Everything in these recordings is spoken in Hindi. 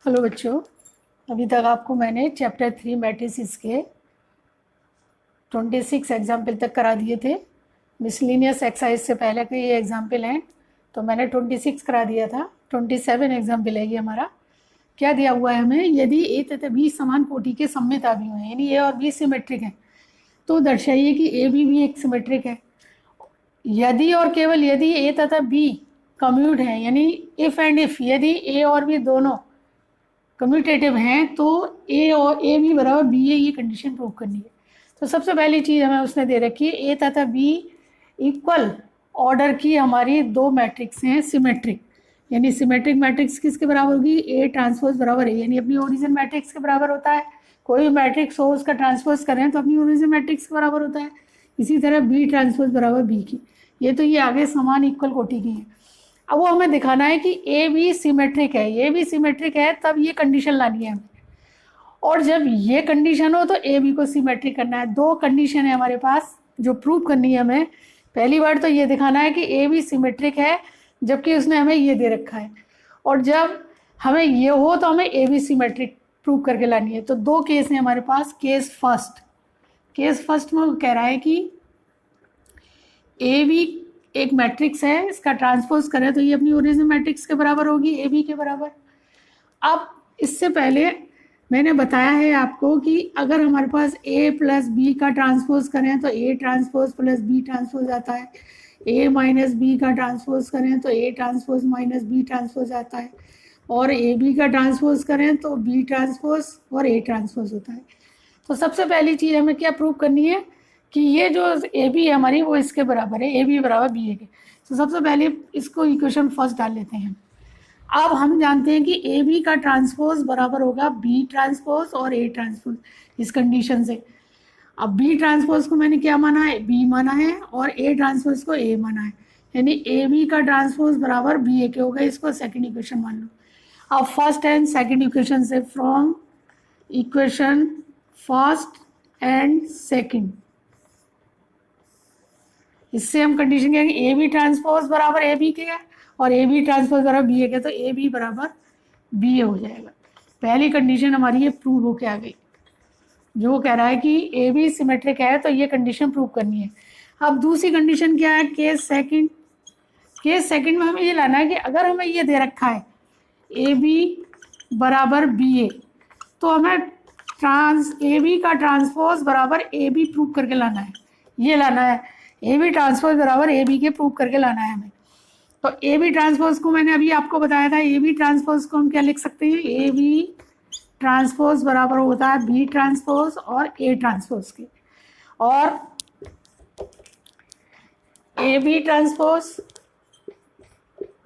हेलो बच्चों, अभी तक आपको मैंने चैप्टर 3 मैट्रिसेस के 26 एग्जाम्पल तक करा दिए थे। मिसलिनियस एक्सरसाइज से पहले के ये एग्जाम्पल हैं, तो मैंने 26 करा दिया था। 27 एग्जाम्पल है ये हमारा। क्या दिया हुआ है हमें? यदि ए तथा बी समान कोटि के सममित अवयव हैं, यानी ए और बी सिमेट्रिक हैं, तो दर्शाइए कि ए बी भी एक सिमेट्रिक है। यदि और केवल यदि ए तथा बी कम्यूट हैं, यानी इफ़ एंड इफ़, यदि ए और बी दोनों कम्यूटेटिव हैं, तो ए और ए बी बराबर बी ए, ये कंडीशन प्रूव करनी है। तो सबसे पहली चीज़ हमें उसने दे रखी है, ए तथा बी इक्वल ऑर्डर की हमारी दो मैट्रिक्स हैं सिमेट्रिक, यानी सिमेट्रिक मैट्रिक्स किसके बराबर होगी? ए ट्रांसपोज बराबर ए, यानी अपनी ओरिजिन मैट्रिक्स के बराबर होता है। कोई भी मैट्रिक्स हो उसका ट्रांसपोज करें तो अपनी ओरिजिन मैट्रिक्स के बराबर होता है। इसी तरह बी ट्रांसपोज बराबर बी की, ये तो ये आगे समान इक्वल कोटि की है। अब वो हमें दिखाना है कि ए बी सिमेट्रिक है, ये भी सिमेट्रिक है, तब ये कंडीशन लानी है हमें। और जब ये कंडीशन हो तो ए बी को सिमेट्रिक करना है। दो कंडीशन है हमारे पास जो प्रूव करनी है हमें। पहली बार तो ये दिखाना है कि ए बी सिमेट्रिक है, जबकि उसने हमें ये दे रखा है। और जब हमें ये हो तो हमें ए बी सिमेट्रिक प्रूव करके लानी है। तो दो केस हैं हमारे पास। केस फर्स्ट में वो कह रहा है कि ए बी एक मैट्रिक्स है, इसका ट्रांसपोज करें तो ये अपनी ओरिजिनल मैट्रिक्स के बराबर होगी, ए बी के बराबर। अब इससे पहले मैंने बताया है आपको कि अगर हमारे पास ए प्लस बी का ट्रांसपोज करें तो A transpose plus B transpose आता है, ए माइनस बी का ट्रांसपोज करें तो A transpose minus B transpose आता है, और ए बी का ट्रांसपोज करें तो बी ट्रांसपोज और ए ट्रांसपोज होता है। तो सबसे पहली चीज़ हमें क्या प्रूव करनी है कि ये जो ए बी है हमारी वो इसके बराबर है, ए बी बराबर बी ए के। तो सबसे पहले इसको इक्वेशन फर्स्ट डाल लेते हैं। अब हम जानते हैं कि ए बी का ट्रांसपोज बराबर होगा बी ट्रांसपोज और ए ट्रांसपोज, इस कंडीशन से। अब बी ट्रांसपोज को मैंने क्या माना है? बी माना है, और ए ट्रांसपोज को ए माना है, यानी ए बी का ट्रांसपोज बराबर बी ए के होगा। इसको सेकेंड इक्वेशन मान लो। अब फर्स्ट एंड सेकेंड इक्वेशन से, from equation first and second, इससे हम कंडीशन कहेंगे ए बी ट्रांसपोज बराबर ए बी के है और ए बी ट्रांसपोज बराबर बी ए के, तो ए बी बराबर बी ए हो जाएगा। पहली कंडीशन हमारी ये प्रूव होके आ गई। जो कह रहा है कि ए बी सिमेट्रिक है तो ये कंडीशन प्रूव करनी है। अब दूसरी कंडीशन क्या है? केस सेकंड में हमें ये लाना है कि अगर हमें ये दे रखा है ए बी बराबर बी ए, तो हमें ए बी का ट्रांसपोज बराबर ए बी प्रूव करके लाना है। ये लाना है, ए बी ट्रांसपोज बराबर ए बी के प्रूव करके लाना है हमें। तो ए बी ट्रांसपोज को मैंने अभी आपको बताया था, ए बी ट्रांसपोज को हम क्या लिख सकते हैं? ए बी ट्रांसपोज बराबर होता है बी ट्रांसपोज और ए ट्रांसपोज के। और ए बी ट्रांसपोज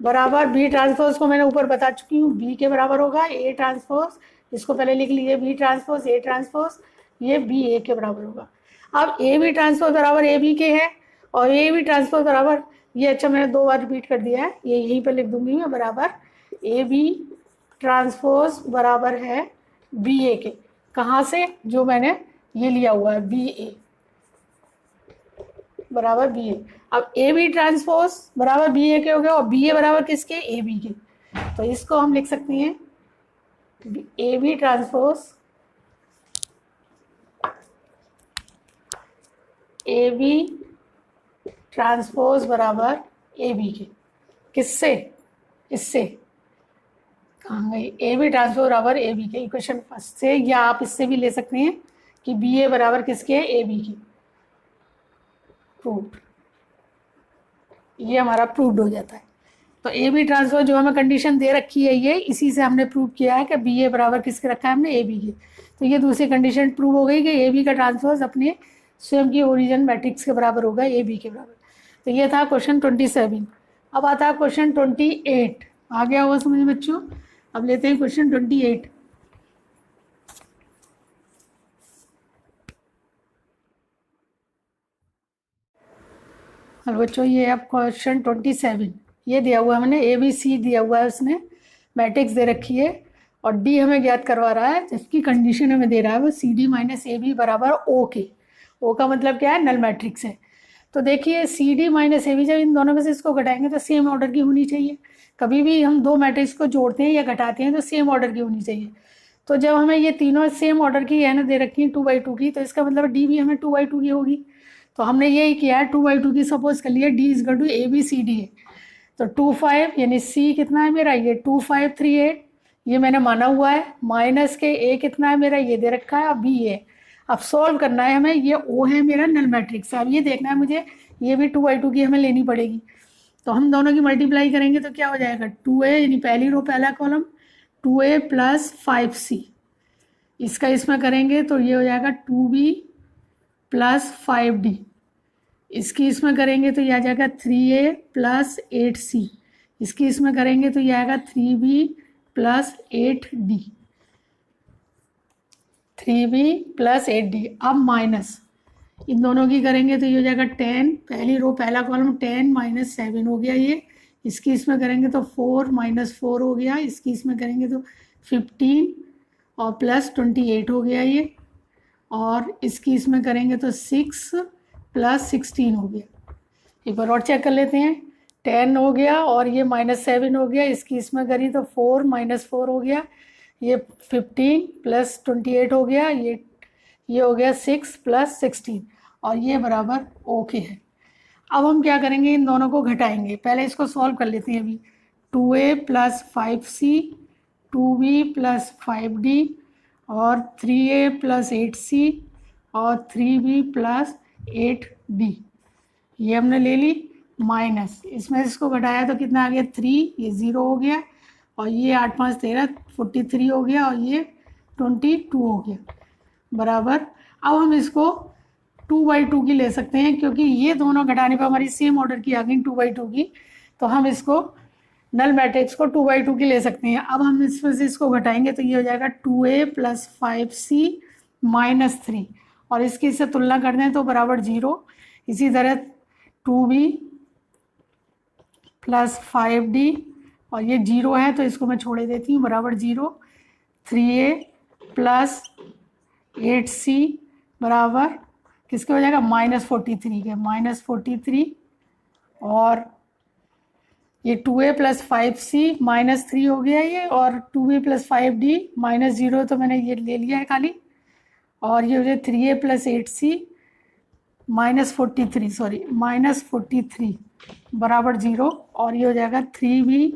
बराबर बी ट्रांसपोज को मैंने ऊपर बता चुकी हूँ, बी के बराबर होगा ए ट्रांसपोज। इसको पहले लिख लीजिए, बी ट्रांसपोज ए ट्रांसपोज, ये बी ए के बराबर होगा। अब ए बी ट्रांसपोज बराबर ए बी के है, और ए बी ट्रांसपोज बराबर ये, अच्छा मैंने दो बार रिपीट कर दिया है, ये यहीं पर लिख दूंगी मैं, बराबर ए बी ट्रांसपोज बराबर है बी ए के। कहाँ से? जो मैंने ये लिया हुआ है, बी ए बराबर बी ए। अब ए बी ट्रांसपोज बराबर बी ए के हो गया, और बी ए बराबर किसके? ए बी के। तो इसको हम लिख सकते हैं A B transpose A B transpose बराबर ए बी के। किससे? इससे। कहाँ गई? ए बी ट्रांसपोज बराबर ए बी के, इक्वेशन फर्स्ट से। या आप इससे भी ले सकते हैं कि बी ए बराबर किसके? ए बी के। प्रूव्ड, ये हमारा प्रूव्ड हो जाता है। तो ए बी ट्रांसपोज जो हमें कंडीशन दे रखी है, ये इसी से हमने प्रूव किया है कि बी ए बराबर किसके रखा है हमने? ए बी के। तो ये दूसरी कंडीशन प्रूव हो गई कि ए बी का ट्रांसपोज अपने स्वयं की ओरिजिन मैट्रिक्स के बराबर होगा, ए बी के बराबर। तो ये था क्वेश्चन 27। अब आता है क्वेश्चन 28। आ गया होगा समझ बच्चों? अब लेते हैं क्वेश्चन 28। और बच्चों ये अब क्वेश्चन 27 ये दिया हुआ है, मैंने ए बी सी दिया हुआ है, उसने मैट्रिक्स दे रखी है, और डी हमें ज्ञात करवा रहा है, जिसकी कंडीशन हमें दे रहा है वो C D minus A B बराबर ओ के। ओ का मतलब क्या है? नल मैट्रिक्स है। तो देखिए C D minus A B, जब इन दोनों में से इसको घटाएंगे तो सेम ऑर्डर की होनी चाहिए। कभी भी हम दो मैट्रिक्स को जोड़ते हैं या घटाते हैं तो सेम ऑर्डर की होनी चाहिए। तो जब हमें ये तीनों सेम ऑर्डर की है ना दे रखी है 2/2 की, तो इसका मतलब डी भी हमें 2/2 की होगी। तो हमने यही किया है 2/2 की सपोज कर लिया, D is to A B C D है। तो 2 5 यानी सी कितना है मेरा, ये 2 5 3 8 ये मैंने माना हुआ है, माइनस के ए कितना है मेरा, ये दे रखा है, अब बी है। अब सॉल्व करना है हमें, ये ओ है मेरा नल मैट्रिक्स। अब ये देखना है मुझे, ये भी 2/2 की हमें लेनी पड़ेगी। तो हम दोनों की मल्टीप्लाई करेंगे तो क्या हो जाएगा, 2a यानी पहली रो पहला कॉलम 2a प्लस 5c, इसका इसमें करेंगे तो ये हो जाएगा 2b प्लस 5d, इसकी इसमें करेंगे तो ये आ जाएगा 3a प्लस 8c, इसकी इसमें करेंगे तो ये आएगा 3b plus 8d, 3b plus 8d। अब माइनस इन दोनों की करेंगे तो ये हो जाएगा 10, पहली रो पहला कॉलम 10 माइनस 7 हो गया ये, इसकी इसमें करेंगे तो 4 माइनस 4 हो गया, इसकी इसमें करेंगे तो 15 और प्लस 28 हो गया ये, और इसकी इसमें करेंगे तो 6 प्लस 16 हो गया। एक बार और चेक कर लेते हैं, 10 हो गया और ये -7 हो गया, इसकी इसमें करी तो 4 माइनस 4 हो गया, ये 15 प्लस 28 हो गया, ये हो गया 6 प्लस 16 और ये बराबर ओके है। अब हम क्या करेंगे, इन दोनों को घटाएंगे। पहले इसको सॉल्व कर लेते हैं अभी। 2a plus 5c, 2b plus 5d और 3a प्लस 8c और 3b प्लस 8d, ये हमने ले ली। माइनस इसमें इसको घटाया तो कितना आ गया 3, ये 0 हो गया, और ये 8 5 13 43 हो गया, और ये 22 हो गया बराबर। अब हम इसको 2/2 की ले सकते हैं, क्योंकि ये दोनों घटाने पर हमारी सेम ऑर्डर की आ गई 2/2 की, तो हम इसको नल मैट्रिक्स को 2/2 की ले सकते हैं। अब हम इसमें से इसको घटाएंगे तो ये हो जाएगा 2a प्लस 5c माइनस 3, और इसकी इससे तुलना कर दें तो बराबर 0। इसी तरह 2b प्लस 5d, और ये 0 है तो इसको मैं छोड़े देती हूँ, बराबर 0। 3a प्लस 8c बराबर किसके हो जाएगा, -43 के, -43, और ये 2a प्लस 5c -3 हो गया ये, और 2b प्लस 5d -0 तो मैंने ये ले लिया है खाली, और ये हो जाए 3a प्लस 8c -43 बराबर 0, और ये हो जाएगा 3b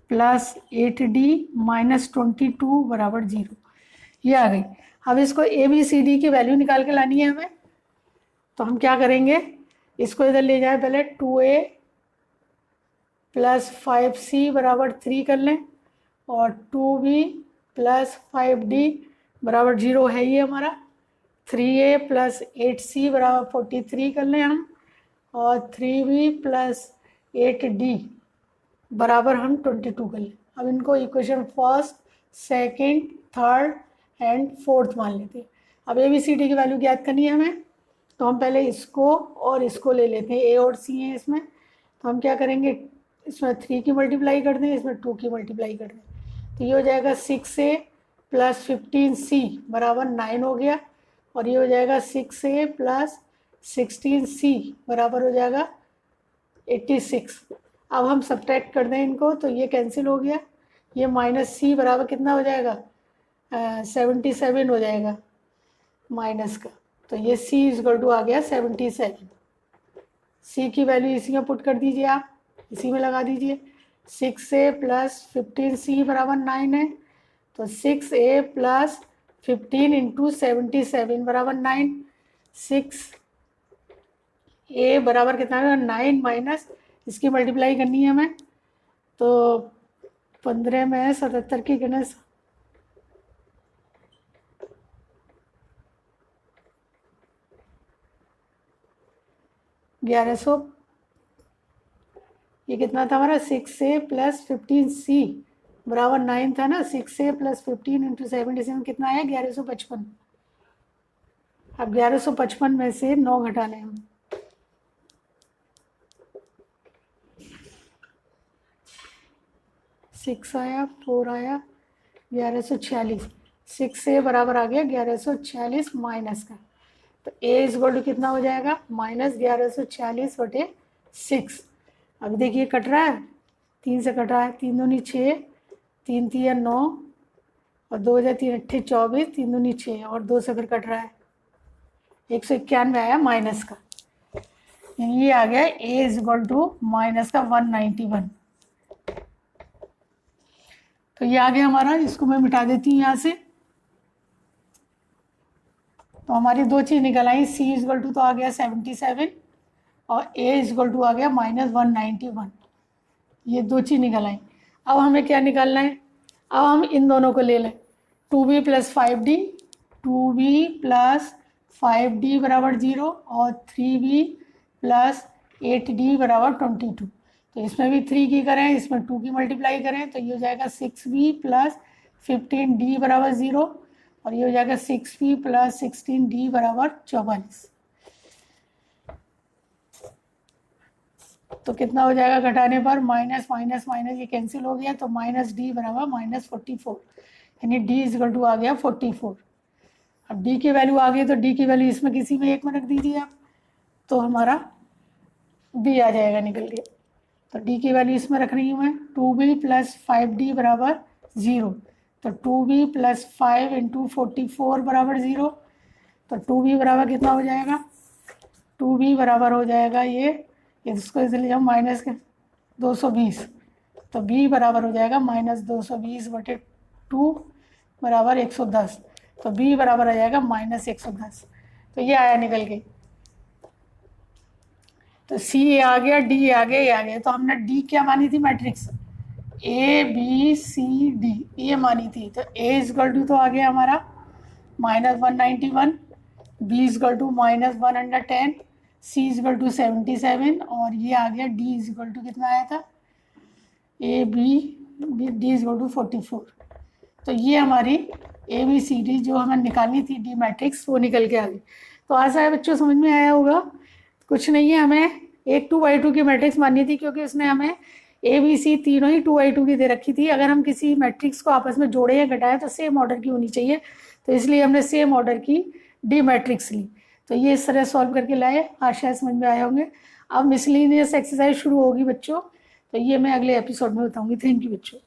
प्लस 8d -22 बराबर 0, ये आ गई। अब इसको ए बी सी डी की वैल्यू निकाल के लानी है हमें, तो हम क्या करेंगे, इसको इधर ले जाए, पहले 2a प्लस 5c बराबर 3 कर लें, और 2b प्लस 5d बराबर 0 है ये हमारा, 3a प्लस 8c बराबर 43 कर लें हम, और 3b प्लस 8d बराबर हम 22 कर लें। अब इनको equation first, second, third and fourth मान लेते हैं। अब ए बी सी डी की वैल्यू ज्ञात करनी है हमें, तो हम पहले इसको और इसको ले लेते हैं, ए और सी है इसमें, तो हम क्या करेंगे, इसमें 3 की मल्टीप्लाई कर दें, इसमें 2 की मल्टीप्लाई कर दें, तो ये हो जाएगा 6a प्लस 15c बराबर 9 हो गया, और ये हो जाएगा 6a प्लस 16c बराबर हो जाएगा 86। अब हम सब्ट्रैक्ट कर दें इनको तो ये कैंसिल हो गया, ये -c बराबर कितना हो जाएगा, 77 हो जाएगा माइनस का, तो ये c इजकल टू आ गया 77। c की वैल्यू इसी में पुट कर दीजिए, आप इसी में लगा दीजिए। 6a प्लस 15c बराबर 9 है, तो 6a प्लस 15 इंटू 77 बराबर 9, 6a बराबर कितना है 9 माइनस इसकी मल्टीप्लाई करनी है हमें, तो 15 में 77 की गणना 1100, ये कितना था हमारा 6a प्लस 15c बराबर 9 था ना, 6a प्लस 15 इंटू 77 कितना आया 1155। अब 1155 में से 9 घटा लें हम, सिक्स आया, 4 आया, 1146, 6a बराबर आ गया 1146 माइनस का, तो ए इज इक्वल टू कितना हो जाएगा, -1146/6। अब देखिए कट रहा है, 3 से कट रहा है, 3 दूनी 6, 3 तिया 9 और 2 या 3 अट्ठे 24, 3 दूनी 6 और 2 से अगर कट रहा है 191 आया माइनस का, ये आ गया ए इज इक्वल टू माइनस का 191। तो ये आ गया हमारा, इसको मैं मिटा देती हूँ यहाँ से। तो हमारी दो चीज़ निकल आई, सी इज इक्वल टू तो आ गया 77 और ए इज इक्वल टू आ गया -191। ये दो चीज़ निकल आई। अब हमें क्या निकालना है, अब हम इन दोनों को ले लें, 2b + 5d, 2b + 5d बराबर 0 और 3b + 8d बराबर 22। तो इसमें भी 3 की करें, इसमें 2 की मल्टीप्लाई करें तो ये हो जाएगा 6b + 15d बराबर 0 और ये हो जाएगा 6b + 16d बराबर 44। तो कितना हो जाएगा घटाने पर, माइनस माइनस माइनस ये कैंसिल हो गया, तो -d बराबर -44, यानी d इज इक्वल टू आ गया 44। अब d की वैल्यू आ गई तो d की वैल्यू इसमें किसी में एक में रख दीजिए आप, तो हमारा b आ जाएगा निकल के। तो d की वैल्यू इसमें रख रही हूँ मैं, 2b + 5d बराबर 0, तो 2b + 5 × 44 बराबर 0। तो 2b बराबर कितना हो जाएगा, 2b बराबर हो जाएगा ये इसको इसलिए हम माइनस के 220, तो b बराबर हो जाएगा -220/2 बराबर 110। तो b बराबर आ जाएगा -110। तो ये आया निकल के। तो c आ गया, d आ गया, ये आ गया। तो हमने d क्या मानी थी, मैट्रिक्स ABCD ये मानी थी। तो a इज इक्वल टू तो आ गया हमारा -191, b is equal to -110, c is equal to 77 और ये आ गया d इज इक्वल टू कितना आया था, d इज इक्वल टू 44। तो ये हमारी ABCD जो हमें निकालनी थी डी मैट्रिक्स वो निकल के आ गई। तो आशा है बच्चों समझ में आया होगा। कुछ नहीं है, हमें एक 2x2 की मैट्रिक्स माननी थी क्योंकि उसने हमें ABC तीनों ही 2x2 की दे रखी थी। अगर हम किसी मैट्रिक्स को आपस में जोड़े या घटाएं तो सेम ऑर्डर की होनी चाहिए, तो इसलिए हमने सेम ऑर्डर की डी मैट्रिक्स ली। तो ये इस तरह सॉल्व करके लाए, आशा है समझ में आए होंगे। अब मिसलिनियस एक्सरसाइज शुरू होगी बच्चों, तो ये मैं अगले एपिसोड में बताऊंगी। थैंक यू बच्चों।